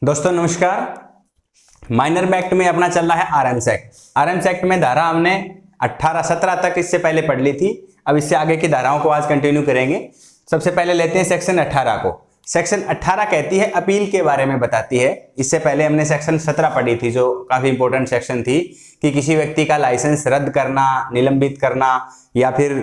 दोस्तों नमस्कार। Minor act में अपना चल रहा है आर्म्स एक्ट। आर्म्स एक्ट में धारा हमने 18-17 तक इससे पहले पढ़ ली थी। अब इससे आगे की धाराओं को आज कंटिन्यू करेंगे। सबसे पहले लेते हैं सेक्शन 18 को। सेक्शन 18 कहती है अपील के बारे में बताती है। इससे पहले हमने सेक्शन 17 पढ़ी थी जो काफी इंपॉर्टेंट सेक्शन थी कि किसी व्यक्ति का लाइसेंस रद्द करना, निलंबित करना या फिर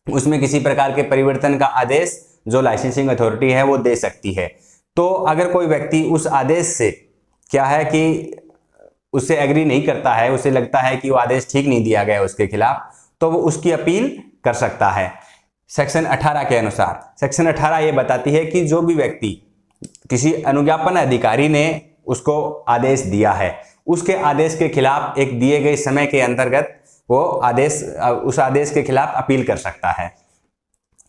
उसमें किसी प्रकार के परिवर्तन का आदेश जो लाइसेंसिंग अथॉरिटी है वो दे सकती है। तो अगर कोई व्यक्ति उस आदेश से क्या है कि उससे एग्री नहीं करता है, उसे लगता है कि वो आदेश ठीक नहीं दिया गया उसके खिलाफ, तो वो उसकी अपील कर सकता है सेक्शन 18 के अनुसार। सेक्शन 18 ये बताती है कि जो भी व्यक्ति किसी अनुज्ञापन अधिकारी ने उसको आदेश दिया है, उसके आदेश के खिलाफ एक दिए गए समय के अंतर्गत वो उस आदेश के खिलाफ अपील कर सकता है।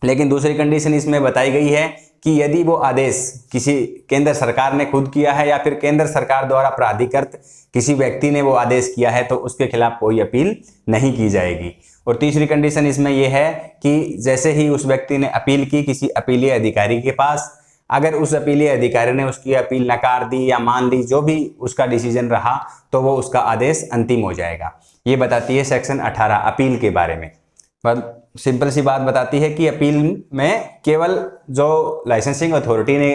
लेकिन दूसरी कंडीशन इसमें बताई गई है कि यदि वो आदेश किसी केंद्र सरकार ने खुद किया है या फिर केंद्र सरकार द्वारा प्राधिकृत किसी व्यक्ति ने वो आदेश किया है तो उसके खिलाफ कोई अपील नहीं की जाएगी। और तीसरी कंडीशन इसमें यह है कि जैसे ही उस व्यक्ति ने अपील की किसी अपीलीय अधिकारी के पास, अगर उस अपीलीय अधिकारी ने उसकी अपील नकार दी या मान दी, जो भी उसका डिसीजन रहा, तो वो उसका आदेश अंतिम हो जाएगा। ये बताती है सेक्शन 18 अपील के बारे में। पर सिंपल सी बात बताती है कि अपील में केवल जो लाइसेंसिंग अथॉरिटी ने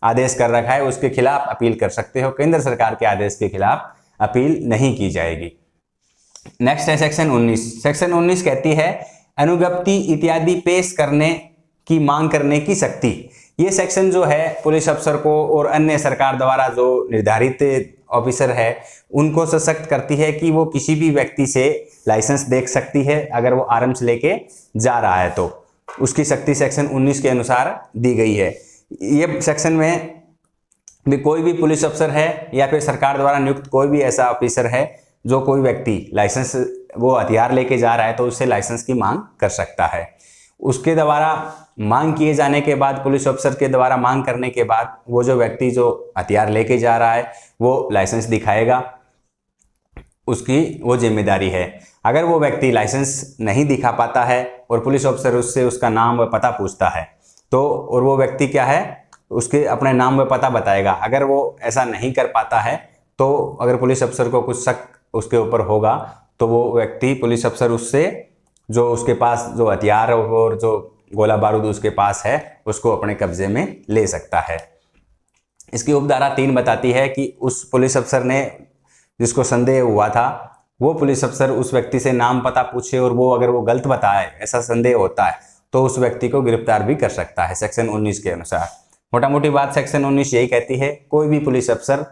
आदेश कर रखा है उसके खिलाफ अपील कर सकते हो, केंद्र सरकार के आदेश के खिलाफ अपील नहीं की जाएगी। नेक्स्ट है सेक्शन 19। सेक्शन 19 कहती है अनुज्ञप्ति इत्यादि पेश करने की मांग करने की शक्ति। ये सेक्शन जो है पुलिस अफसर को और अन्य सरकार द्वारा जो निर्धारित ऑफिसर है उनको सशक्त करती है कि वो किसी भी व्यक्ति से लाइसेंस देख सकती है। अगर वो आर्म्स लेके जा रहा है तो उसकी शक्ति सेक्शन 19 के अनुसार दी गई है। ये सेक्शन में भी कोई भी पुलिस अफसर है या फिर सरकार द्वारा नियुक्त कोई भी ऐसा ऑफिसर है जो कोई व्यक्ति लाइसेंस वो हथियार लेके जा रहा है तो उससे लाइसेंस की मांग कर सकता है। उसके द्वारा मांग किए जाने के बाद, पुलिस अफसर के द्वारा मांग करने के बाद, वो जो व्यक्ति जो हथियार लेके जा रहा है वो लाइसेंस दिखाएगा, उसकी वो जिम्मेदारी है। अगर वो व्यक्ति लाइसेंस नहीं दिखा पाता है और पुलिस अफसर उससे उसका नाम व पता पूछता है तो और वो व्यक्ति क्या है उसके अपने नाम व पता बताएगा। अगर वो ऐसा नहीं कर पाता है तो अगर पुलिस अफसर को कुछ शक उसके ऊपर होगा तो वो व्यक्ति पुलिस अफसर उससे जो उसके पास जो हथियार और जो गोला बारूद उसके पास है उसको अपने कब्जे में ले सकता है। इसकी उपधारा 3 बताती है कि उस पुलिस अफसर ने जिसको संदेह हुआ था वो पुलिस अफसर उस व्यक्ति से नाम पता पूछे और वो अगर वो गलत बताए, ऐसा संदेह होता है, तो उस व्यक्ति को गिरफ्तार भी कर सकता है सेक्शन 19 के अनुसार। मोटा मोटी बात सेक्शन 19 यही कहती है कोई भी पुलिस अफसर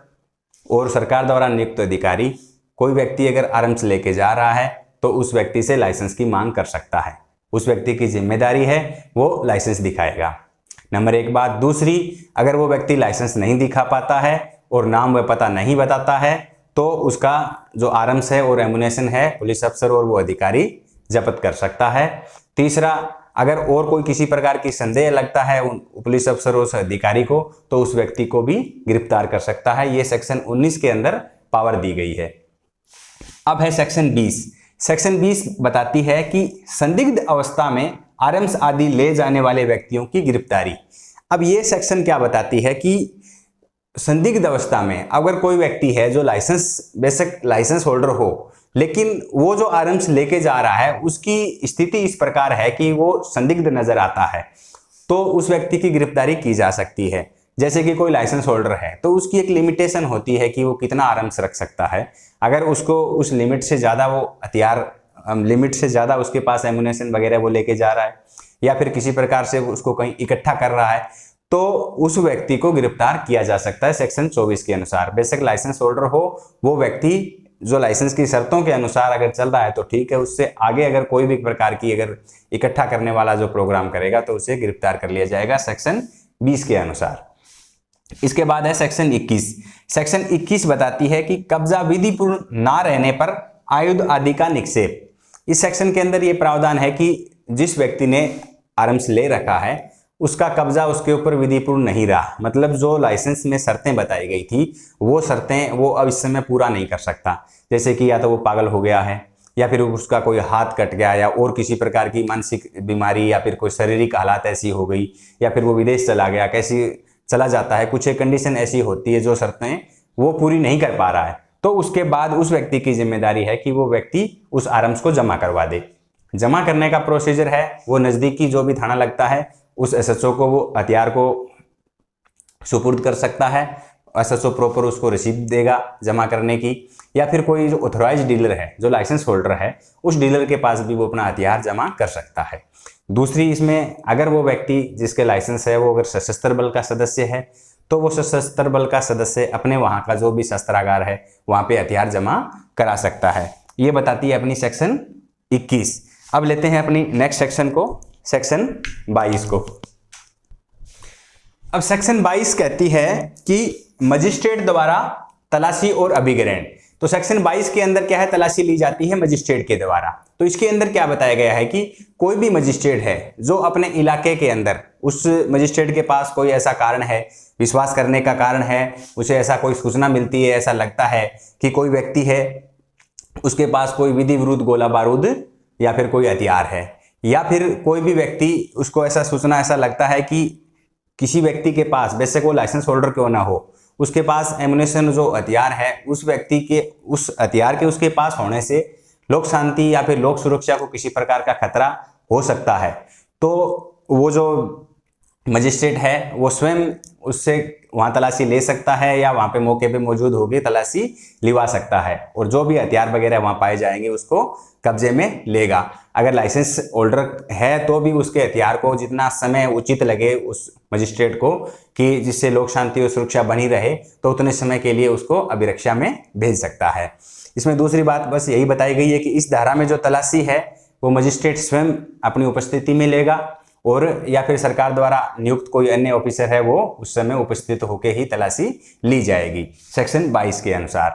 और सरकार द्वारा नियुक्त अधिकारी कोई व्यक्ति अगर आर्म्स लेके जा रहा है तो उस व्यक्ति से लाइसेंस की मांग कर सकता है। उस व्यक्ति की जिम्मेदारी है वो लाइसेंस दिखाएगा। नंबर 1 बात। दूसरी, अगर वो व्यक्ति लाइसेंस नहीं दिखा पाता है और नाम व पता नहीं बताता है तो उसका जो आर्म्स है और एमुनेशन है पुलिस अफसर और वो अधिकारी जब्त कर सकता है। तीसरा, अगर और कोई किसी प्रकार की संदेह लगता है उन पुलिस अफसर और उस अधिकारी को तो उस व्यक्ति को भी गिरफ्तार कर सकता है। ये सेक्शन 19 के अंदर पावर दी गई है। अब है सेक्शन 20। सेक्शन 20 बताती है कि संदिग्ध अवस्था में आर्म्स आदि ले जाने वाले व्यक्तियों की गिरफ्तारी। अब ये सेक्शन क्या बताती है कि संदिग्ध अवस्था में अगर कोई व्यक्ति है जो बेशक लाइसेंस होल्डर हो लेकिन वो जो आर्म्स लेके जा रहा है उसकी स्थिति इस प्रकार है कि वो संदिग्ध नजर आता है तो उस व्यक्ति की गिरफ्तारी की जा सकती है। जैसे कि कोई लाइसेंस होल्डर है तो उसकी एक लिमिटेशन होती है कि वो कितना आर्म्स रख सकता है। अगर उसको उस लिमिट से ज़्यादा वो हथियार लिमिट से ज़्यादा उसके पास एमुनेशन वगैरह वो लेके जा रहा है या फिर किसी प्रकार से उसको कहीं इकट्ठा कर रहा है तो उस व्यक्ति को गिरफ्तार किया जा सकता है सेक्शन 24 के अनुसार। बेशक लाइसेंस होल्डर हो वो व्यक्ति जो लाइसेंस की शर्तों के अनुसार अगर चल रहा है तो ठीक है, उससे आगे अगर कोई भी प्रकार की अगर इकट्ठा करने वाला जो प्रोग्राम करेगा तो उसे गिरफ्तार कर लिया जाएगा सेक्शन 20 के अनुसार। इसके बाद है सेक्शन 21। सेक्शन 21 बताती है कि कब्जा विधिपूर्ण ना रहने पर आयुध आदि का निक्षेप। इस सेक्शन के अंदर ये प्रावधान है कि जिस व्यक्ति ने आर्म्स ले रखा है उसका कब्जा उसके ऊपर विधिपूर्ण नहीं रहा, मतलब जो लाइसेंस में शर्तें बताई गई थी वो शर्तें वो अब इस समय पूरा नहीं कर सकता। जैसे कि या तो वो पागल हो गया है या फिर उसका कोई हाथ कट गया या और किसी प्रकार की मानसिक बीमारी या फिर कोई शारीरिक हालात ऐसी हो गई या फिर वो विदेश चला गया, कैसी चला जाता है, कुछ एक कंडीशन ऐसी होती है जो शर्तें वो पूरी नहीं कर पा रहा है, तो उसके बाद उस व्यक्ति की जिम्मेदारी है कि वो व्यक्ति उस आर्म्स को जमा करवा दे। जमा करने का प्रोसीजर है वो नज़दीकी जो भी थाना लगता है उस एसएचओ को वो हथियार को सुपुर्द कर सकता है। एसएचओ प्रॉपर उसको रिसीप्ट देगा जमा करने की, या फिर कोई जो ऑथोराइज डीलर है, जो लाइसेंस होल्डर है, उस डीलर के पास भी वो अपना हथियार जमा कर सकता है। दूसरी, इसमें अगर वो व्यक्ति जिसके लाइसेंस है वो अगर सशस्त्र बल का सदस्य है तो वो सशस्त्र बल का सदस्य अपने वहाँ का जो भी शस्त्रागार है वहाँ पे हथियार जमा करा सकता है। ये बताती है अपनी सेक्शन 21। अब लेते हैं अपनी नेक्स्ट सेक्शन को, सेक्शन 22 को। अब सेक्शन 22 कहती है कि मजिस्ट्रेट द्वारा तलाशी और अभिग्रहण। तो सेक्शन 22 के अंदर क्या है, तलाशी ली जाती है मजिस्ट्रेट के द्वारा। तो इसके अंदर क्या बताया गया है कि कोई भी मजिस्ट्रेट है जो अपने इलाके के अंदर, उस मजिस्ट्रेट के पास कोई ऐसा कारण है, विश्वास करने का कारण है, उसे ऐसा कोई सूचना मिलती है, ऐसा लगता है कि कोई व्यक्ति है उसके पास कोई विधि विरुद्ध गोला बारूद या फिर कोई हथियार है, या फिर कोई भी व्यक्ति उसको ऐसा सूचना ऐसा लगता है कि किसी व्यक्ति के पास, बेशक वो लाइसेंस होल्डर क्यों ना हो, उसके पास एमुनेशन जो हथियार है उस व्यक्ति के उस हथियार के उसके पास होने से लोक शांति या फिर लोक सुरक्षा को किसी प्रकार का खतरा हो सकता है, तो वो जो मजिस्ट्रेट है वो स्वयं उससे वहाँ तलाशी ले सकता है या वहाँ पे मौके पे मौजूद होकर तलाशी लिवा सकता है, और जो भी हथियार वगैरह वहाँ पाए जाएंगे उसको कब्जे में लेगा। अगर लाइसेंस होल्डर है तो भी उसके हथियार को जितना समय उचित लगे उस मजिस्ट्रेट को कि जिससे लोक शांति और सुरक्षा बनी रहे, तो उतने समय के लिए उसको अभिरक्षा में भेज सकता है। इसमें दूसरी बात बस यही बताई गई है कि इस धारा में जो तलाशी है वो मजिस्ट्रेट स्वयं अपनी उपस्थिति में लेगा, और या फिर सरकार द्वारा नियुक्त कोई अन्य ऑफिसर है वो उस समय उपस्थित होकर ही तलाशी ली जाएगी सेक्शन 22 के अनुसार।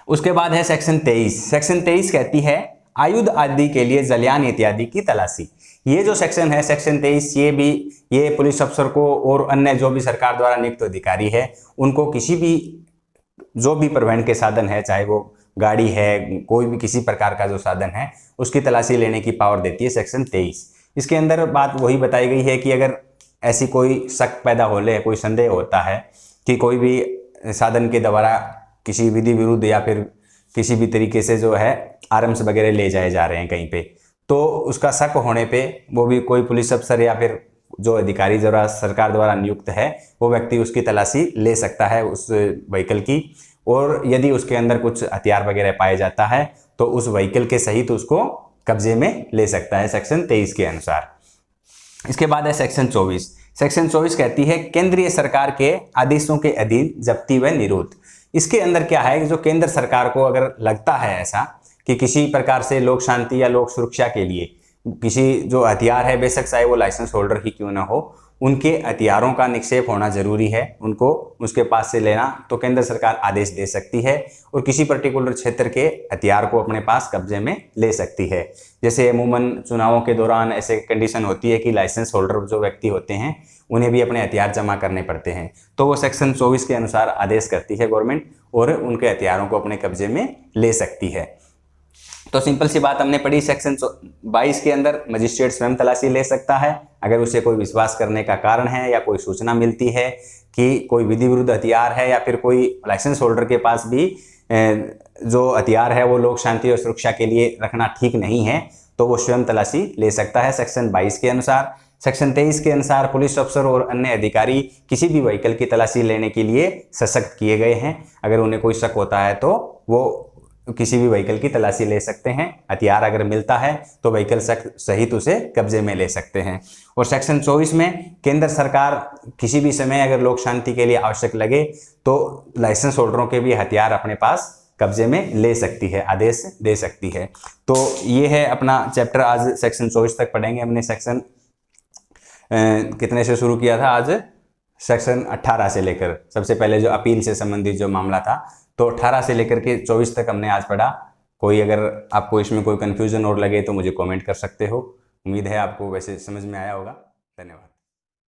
उसके बाद है सेक्शन 23। सेक्शन 23 कहती है आयुध आदि के लिए जलयान इत्यादि की तलाशी। ये जो सेक्शन है सेक्शन 23, ये पुलिस अफसर को और अन्य जो भी सरकार द्वारा नियुक्त अधिकारी है उनको किसी भी जो भी परिवहन के साधन है, चाहे वो गाड़ी है, कोई भी किसी प्रकार का जो साधन है, उसकी तलाशी लेने की पावर देती है सेक्शन 23। इसके अंदर बात वही बताई गई है कि अगर ऐसी कोई शक पैदा होले, कोई संदेह होता है कि कोई भी साधन के द्वारा किसी विधि विरुद्ध या फिर किसी भी तरीके से जो है आर्म्स वगैरह ले जाए जा रहे हैं कहीं पे, तो उसका शक होने पे वो भी कोई पुलिस अफसर या फिर जो अधिकारी द्वारा सरकार द्वारा नियुक्त है वो व्यक्ति उसकी तलाशी ले सकता है उस व्हीकल की, और यदि उसके अंदर कुछ हथियार वगैरह पाया जाता है तो उस व्हीकल के सहित उसको कब्जे में ले सकता है सेक्शन 23 के अनुसार। इसके बाद है सेक्शन 24। सेक्शन 24 कहती है केंद्रीय सरकार के आदेशों के अधीन जब्ती व निरोध। इसके अंदर क्या है कि जो केंद्र सरकार को अगर लगता है ऐसा कि किसी प्रकार से लोक शांति या लोक सुरक्षा के लिए किसी जो हथियार है, बेशक चाहे वो लाइसेंस होल्डर ही क्यों ना हो, उनके हथियारों का निक्षेप होना जरूरी है, उनको उसके पास से लेना, तो केंद्र सरकार आदेश दे सकती है और किसी पर्टिकुलर क्षेत्र के हथियार को अपने पास कब्जे में ले सकती है। जैसे अमूमन चुनावों के दौरान ऐसे कंडीशन होती है कि लाइसेंस होल्डर जो व्यक्ति होते हैं उन्हें भी अपने हथियार जमा करने पड़ते हैं, तो वो सेक्शन 24 के अनुसार आदेश करती है गवर्नमेंट और उनके हथियारों को अपने कब्जे में ले सकती है। तो सिंपल सी बात हमने पढ़ी, सेक्शन 22 के अंदर मजिस्ट्रेट स्वयं तलाशी ले सकता है अगर उसे कोई विश्वास करने का कारण है या कोई सूचना मिलती है कि कोई विधि विरुद्ध हथियार है या फिर कोई लाइसेंस होल्डर के पास भी जो हथियार है वो लोक शांति और सुरक्षा के लिए रखना ठीक नहीं है, तो वो स्वयं तलाशी ले सकता है सेक्शन 22 के अनुसार। सेक्शन 23 के अनुसार पुलिस अफसर और अन्य अधिकारी किसी भी व्हीकल की तलाशी लेने के लिए सशक्त किए गए हैं। अगर उन्हें कोई शक होता है तो वो किसी भी व्हीकल की तलाशी ले सकते हैं, हथियार अगर मिलता है तो व्हीकल सहित उसे कब्जे में ले सकते हैं। और सेक्शन 24 में केंद्र सरकार किसी भी समय अगर लोक शांति के लिए आवश्यक लगे तो लाइसेंस होल्डरों के भी हथियार अपने पास कब्जे में ले सकती है, आदेश दे सकती है। तो ये है अपना चैप्टर, आज सेक्शन 24 तक पढ़ेंगे। हमने सेक्शन कितने से शुरू किया था? आज सेक्शन 18 से लेकर, सबसे पहले जो अपील से संबंधित जो मामला था, तो 18 से लेकर के 24 तक हमने आज पढ़ा। कोई अगर आपको इसमें कोई कन्फ्यूजन और लगे तो मुझे कमेंट कर सकते हो। उम्मीद है आपको वैसे समझ में आया होगा। धन्यवाद।